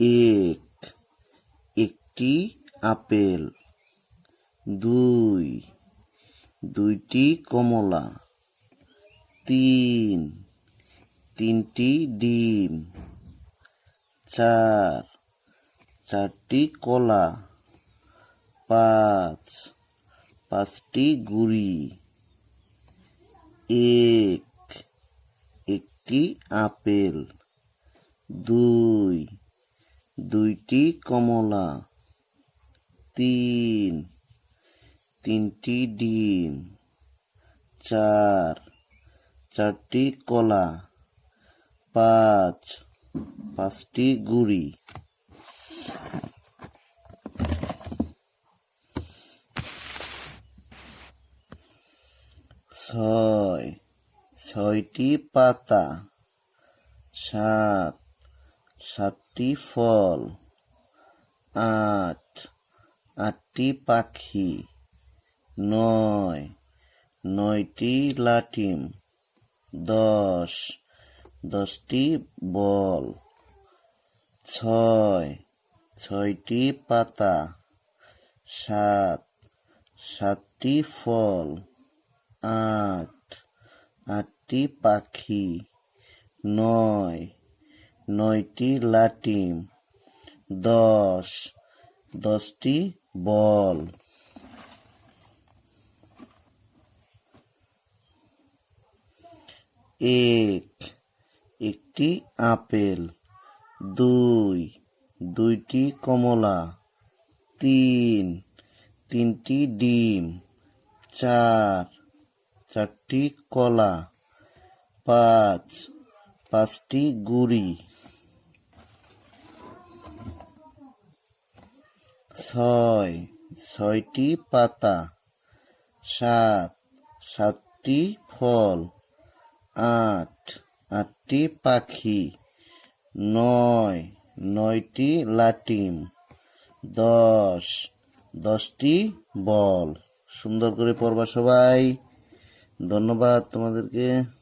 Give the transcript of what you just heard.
এক, একটি আপেল। দুই, দুইটি কমলা। তিন, তিনটি ডিম। চার, চারটি কলা। পাঁচ, পাঁচটি গুড়ি। এক, একটি আপেল। দুই, দুইটি কমলা। তিন, তিনটি ডিম। চার, চারটি কলা। পাঁচ, পাঁচটি গুড়ি। ছয়, ছয়টি পাতা। সাত, সাতটি ফল। আট, আটটি পাখি। নয়, নয়টি লাটিম। দশ, দশটি বল। ছয়, ছয়টি পাতা। সাত, সাতটি ফল। আট, আটটি পাখি। নয়, নয়টি লাটিম। দশ, দশটি বল। এক, একটি আপেল। দুই, দুইটি কমলা। তিন, তিনটি ডিম। চার, চারটি কলা। পাঁচ, পাঁচটি গুড়ি। ছয়, ছয়টি পাতা। সাত, সাতটি ফল। আট, আটটি পাখি। নয়, নয়টি লাটিম। দশ, দশটি বল। সুন্দর করে পড়বা সবাই। ধন্যবাদ তোমাদেরকে।